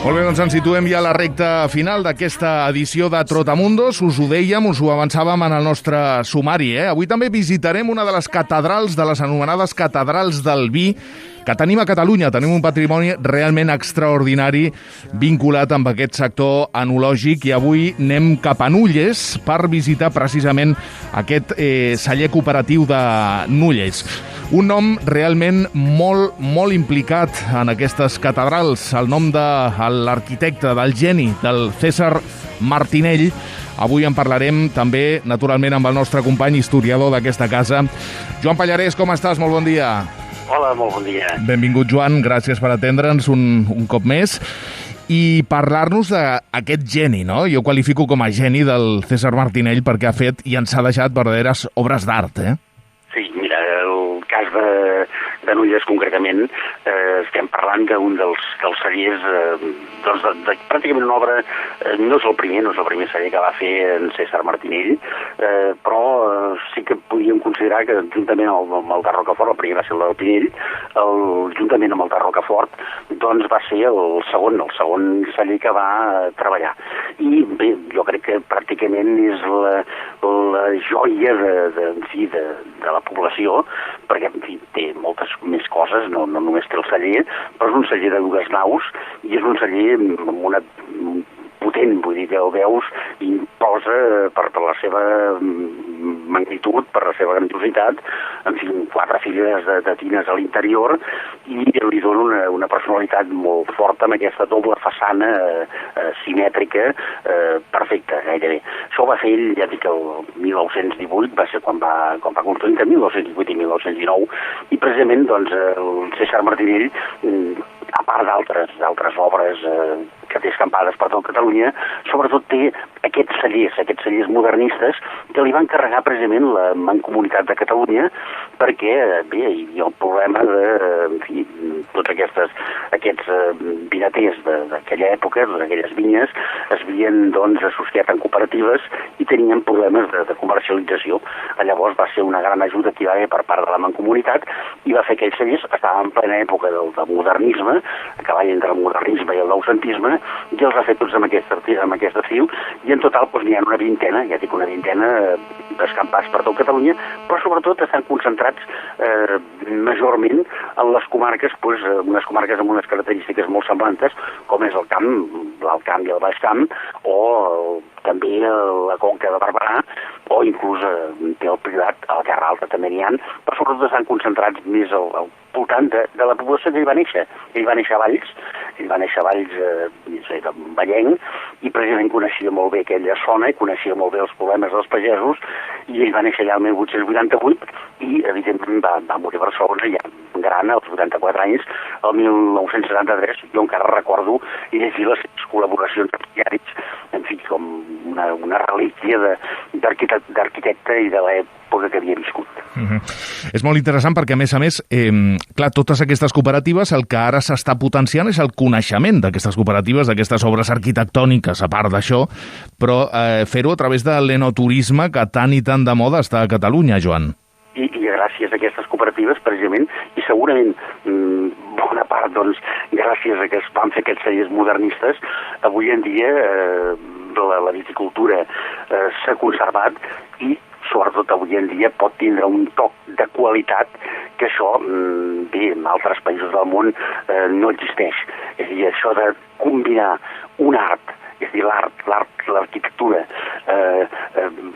Molt bé, doncs ens situem ja a la recta final d'aquesta edició de Trotamundos. Us ho dèiem, us ho avançàvem en el nostre sumari. Avui també visitarem una de les catedrals, de les anomenades catedrals del vi, que tenim a Catalunya. Tenim un patrimoni realment extraordinari vinculat amb aquest sector enològic i avui anem cap a Nulles per visitar precisament aquest celler cooperatiu de Nulles. Un nom realment molt implicat en aquestes catedrals, el nom de l'arquitecte, del geni, del César Martinell. Avui en parlarem també, naturalment, amb el nostre company historiador d'aquesta casa. Joan Pallarès, com estàs? Molt bon dia. Hola, molt bon dia. Benvingut, Joan. Gràcies per atendre'ns un cop més. I parlar-nos d'aquest geni, no? Jo qualifico com a geni del César Martinell perquè ha fet i ens ha deixat verdaderes obres d'art, Sí, mira, el cas de Nulles concretament, estem parlant d'un dels cellers, de pràcticament una obra, no és el primer celler que va fer en César Martinell, però sí que podíem considerar que juntament amb el de Rocafort, el primer va ser el del Pinell, juntament amb el de Rocafort, doncs va ser el segon celler que va treballar. I bé, jo crec que pràcticament és la joia de la població, perquè en fi, té moltes més coses, no només té el celler, però és un celler de dues naus i és un celler amb una potent, vull dir que el veus imposa per la seva magnitud, per la seva grandiositat, en fi, 4 files de tines a l'interior i li dona una personalitat molt forta amb aquesta doble façana simètrica perfecta, gairebé. Això ho va fer ell, ja dic, el 1918, va ser quan va construir, entre 1918 i 1919, i precisament, doncs, el César Martinell, a part d'altres obres que té escampades per tot Catalunya, sobretot té aquests cellers modernistes que li van carregar precisament la Mancomunitat de Catalunya perquè, bé, hi havia el problema de, en fi, tots aquests vinaters d'aquella època, d'aquelles vinyes, es havien, doncs, associat en cooperatives i tenien problemes de comercialització. Llavors va ser una gran ajuda que hi va haver per part de la Mancomunitat i va fer aquells cellers, estava en plena època del modernisme, a cavall entre el modernisme i el noucentisme, i els ha fet tots amb aquest estil, i en total n'hi ha una vintena, ja dic una vintena d'escampats per tot Catalunya, però sobretot estan concentrats majorment en les comarques, unes comarques amb unes característiques molt semblantes, com és el Camp, l'Alt Camp i el Baix Camp, o també la Conca de Barberà, o inclús té el Priorat, a la Terra Alta també n'hi ha, però sobretot estan concentrats més al voltant de la població que hi va néixer. Ell va néixer a Valls, de Vallenc, i precisament coneixia molt bé aquella zona, i coneixia molt bé els problemes dels pagesos, i ell va néixer allà el 1888, i evidentment va morir a Barcelona ja gran, als 84 anys, el 1973, jo encara recordo llegir les col·laboracions amb diaris, en fi, com una relíquia d'arquitecte i de l'època que havia viscut. És molt interessant perquè, a més, clar, totes aquestes cooperatives, el que ara s'està potenciant és el coneixement d'aquestes cooperatives, d'aquestes obres arquitectòniques, a part d'això, però fer-ho a través de l'enoturisme que tant i tant de moda està a Catalunya, Joan. I gràcies a aquestes cooperatives, precisament, i segurament bona part, doncs, gràcies a que es van fer aquests cellers modernistes, avui en dia la viticultura s'ha conservat i sobretot avui en dia pot tindre un toc de qualitat que això, bé, en altres països del món no existeix. És a dir, això de combinar un art, és a dir, l'arquitectura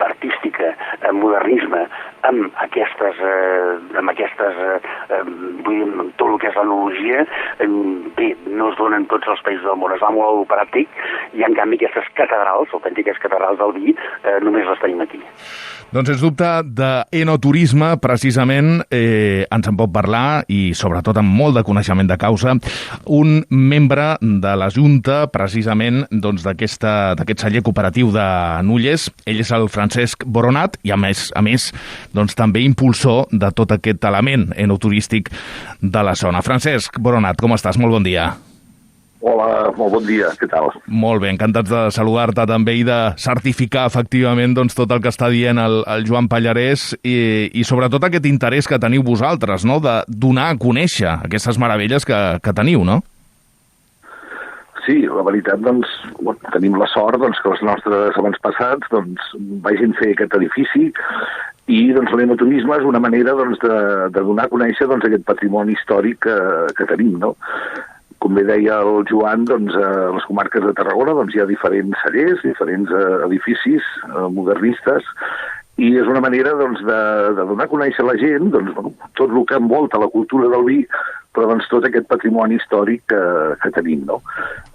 artística, modernisme, amb aquestes, vull dir, amb tot el que és l'enologia, bé, no es donen tots els països del món, es va molt a l'operàtic, i en canvi aquestes catedrals, autèntiques catedrals del vi, només les tenim aquí. Doncs, sens dubte, d'enoturisme, precisament, ens en pot parlar, i sobretot amb molt de coneixement de causa, un membre de la Junta, precisament, doncs, d'aquest celler cooperatiu de Nulles. Ell és el Francesc Boronat, i a més, doncs, també impulsor de tot aquest element enoturístic de la zona. Francesc Boronat, com estàs? Molt bon dia. Hola, molt bon dia, què tal? Molt bé, encantats de saludar-te també i de certificar efectivament doncs, tot el que està dient el Joan Pallarès i sobretot aquest interès que teniu vosaltres, no?, de donar a conèixer aquestes meravelles que teniu, no? Sí, la veritat, doncs, tenim la sort que els nostres avantpassats vagin fer aquest edifici i l'enoturisme és una manera de donar a conèixer aquest patrimoni històric que tenim, no? Com bé deia el Joan, a les comarques de Tarragona hi ha diferents cellers, diferents edificis modernistes, i és una manera de donar a conèixer a la gent tot el que envolta la cultura del vi, però tot aquest patrimoni històric que tenim, no?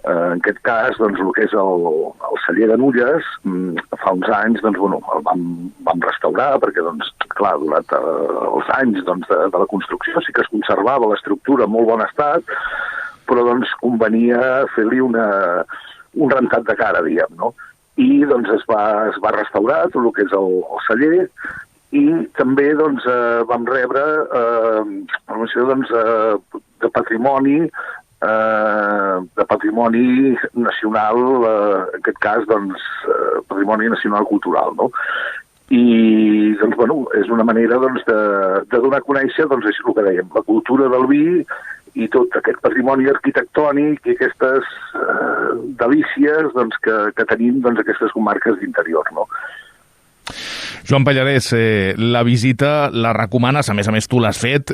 En aquest cas, el que és el celler de Nulles, fa uns anys el vam restaurar, perquè, clar, durant els anys de la construcció sí que es conservava l'estructura en molt bon estat, però convenia fer-li un rentat de cara, diguem, no? I es va restaurar tot el que és el celler, i també vam rebre formació de patrimoni nacional, en aquest cas patrimoni nacional cultural, no? I és una manera de donar a conèixer és el que dèiem, la cultura del vi i tot aquest patrimoni arquitectònic i aquestes delícies que tenim aquestes comarques d'interior, no? Joan Pallarès, la visita la recomanes, a més tu l'has fet,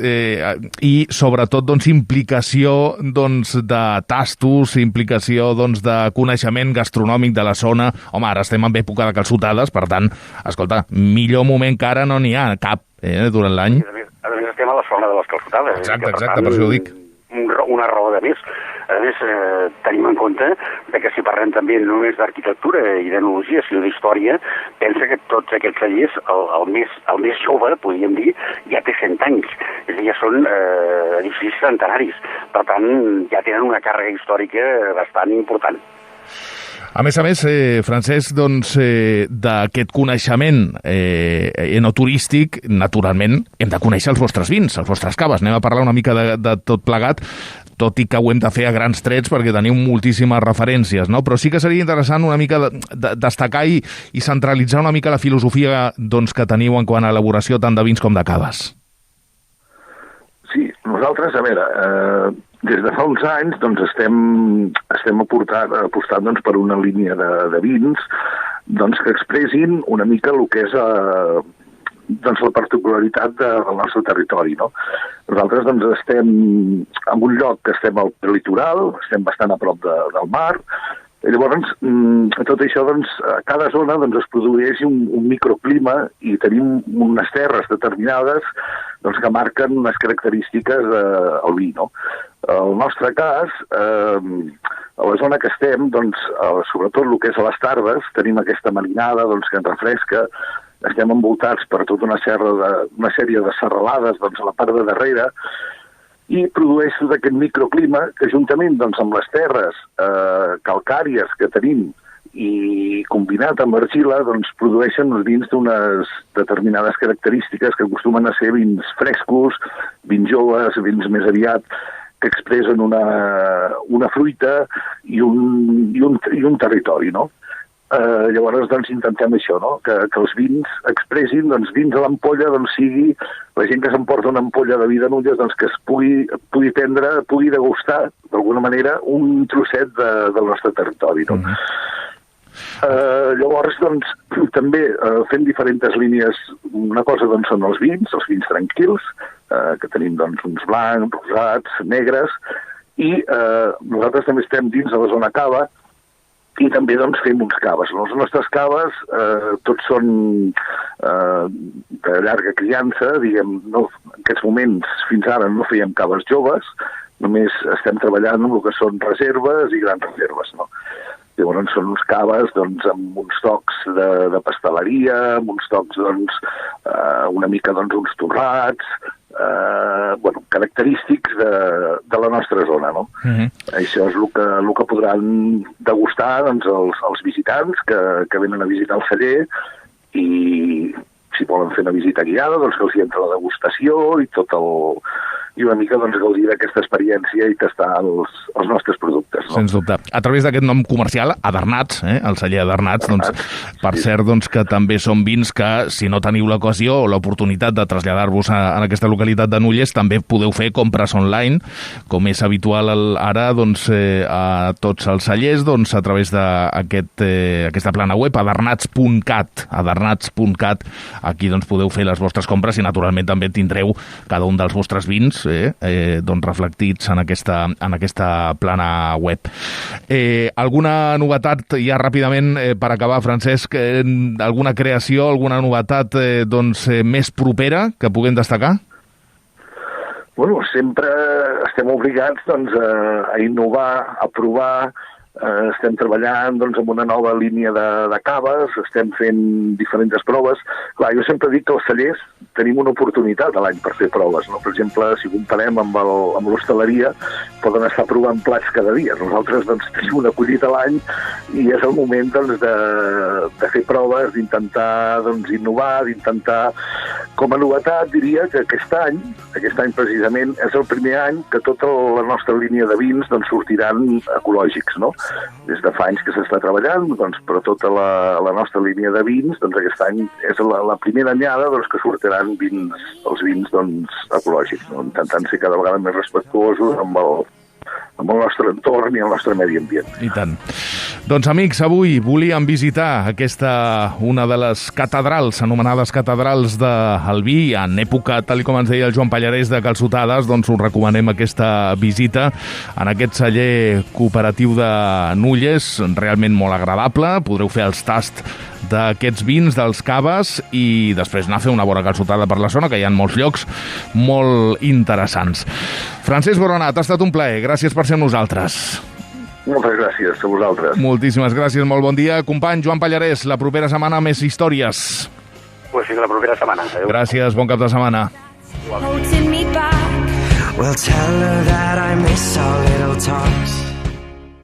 i sobretot implicació de tastos, implicació de coneixement gastronòmic de la zona. Home, ara estem en època de calçotades, per tant, escolta, millor moment que ara no n'hi ha cap durant l'any. A més estem a la zona de les calçotades. Exacte, per això ho dic. Una raó de més. A més, tenim en compte que si parlem també no només d'arquitectura i d'enologia, sinó d'història, pensa que tots aquests cellers, el més jove, podríem dir, ja té 100 anys. És a dir, ja són edificis centenaris. Per tant, ja tenen una càrrega històrica bastant important. A més, Francesc, d'aquest coneixement enoturístic, naturalment, hem de conèixer els vostres vins, els vostres caves. Anem a parlar una mica de tot plegat, tot i que ho hem de fer a grans trets perquè teniu moltíssimes referències, no? Però sí que seria interessant una mica destacar i centralitzar una mica la filosofia que teniu en quant a elaboració tant de vins com de caves. Sí, nosaltres, a veure, des de fa uns anys estem apostant per una línia de vins que expressin una mica el que és la particularitat del nostre territori, no? Nosaltres estem en un lloc que estem al litoral, estem bastant a prop del mar, i llavors tot això a cada zona es produeix un microclima i tenim unes terres determinades que marquen unes característiques del vi, no? En el nostre cas, a la zona que estem, sobretot el que és a les tardes, tenim aquesta marinada que ens refresca, estem envoltats per tota una sèrie de serralades a la part de darrere, i produeix tot aquest microclima que juntament amb les terres calcàries que tenim i combinat amb argila produeixen uns vins d'unes determinades característiques que acostumen a ser vins frescos, vins joves, vins més aviat que expressen una fruita i un territori, no? Llavors intentem això, no? Que els vins expressin, vins a l'ampolla, sigui la gent que s'emporta una ampolla de vi de Nulles que es pugui prendre, pugui degustar d'alguna manera un trosset del nostre territori, no? Llavors, també fem diferents línies. Una cosa són els vins tranquils, que tenim uns blancs, rosats, negres, i nosaltres també estem dins de la zona cava, i també fem uns caves. Les nostres caves tots són de llarga criança, diguem, no, en aquests moments fins ara no fèiem caves joves, només estem treballant amb el que són reserves i grans reserves, no? Llavors són uns caves amb uns tocs de pasteleria, amb uns tocs una mica uns torrats, característics de la nostra zona, no? Això és el que podran degustar els visitants que venen a visitar el celler, i si volen fer una visita guiada, que els hi entra la degustació i tot i una mica doncs, gaudir d'aquesta experiència i tastar els nostres productes. No? Sens dubte. A través d'aquest nom comercial, Adernats, el celler Adernats, doncs, per cert, doncs, que també són vins que, si no teniu l'ocasió o l'oportunitat de traslladar-vos a aquesta localitat de Nulles, també podeu fer compres online, com és habitual ara doncs, a tots els cellers, doncs, a través d'aquesta plana web, adernats.cat, aquí doncs, podeu fer les vostres compres i, naturalment, també tindreu cada un dels vostres vins doncs, reflectits en aquesta plana web. Alguna novetat, ja ràpidament, per acabar, Francesc, alguna creació, alguna novetat doncs, més propera que puguem destacar? Bueno, sempre estem obligats doncs, a innovar, a provar. Estem treballant doncs, amb una nova línia de caves, estem fent diferents proves. Clar, jo sempre dic que els cellers tenim una oportunitat a l'any per fer proves. No? Per exemple, si comparem amb l'hostaleria, poden estar provant plats cada dia. Nosaltres doncs, tenim una collita a l'any i és el moment doncs, de fer proves, d'intentar doncs, innovar, d'intentar... Com a novetat diria que aquest any precisament és el primer any que tota la nostra línia de vins doncs, sortiran ecològics, no? Des de fa anys que s'està treballant, doncs, però tota la nostra línia de vins, doncs aquest any és la primera anyada doncs, que sortiran els vins doncs, ecològics, no? Intentant ser cada vegada més respectuosos amb el nostre entorn i el nostre medi ambient. I tant. Doncs, amics, avui volíem visitar una de les catedrals, anomenades catedrals del vi, en època, tal com ens deia el Joan Pallarès, de calçotades, doncs us recomanem aquesta visita en aquest celler cooperatiu de Nulles, realment molt agradable, podreu fer els tasts d'aquests vins, dels caves, i després anar a fer una bona calçotada per la zona, que hi ha molts llocs molt interessants. Francesc Boronat, ha estat un plaer. Gràcies per ser amb nosaltres. Moltes gràcies a vosaltres. Moltíssimes gràcies, molt bon dia. Company Joan Pallarès, la propera setmana més històries. Pues fins la propera setmana. Adéu. Gràcies, bon cap de setmana. Well, tell her that I miss our little talks.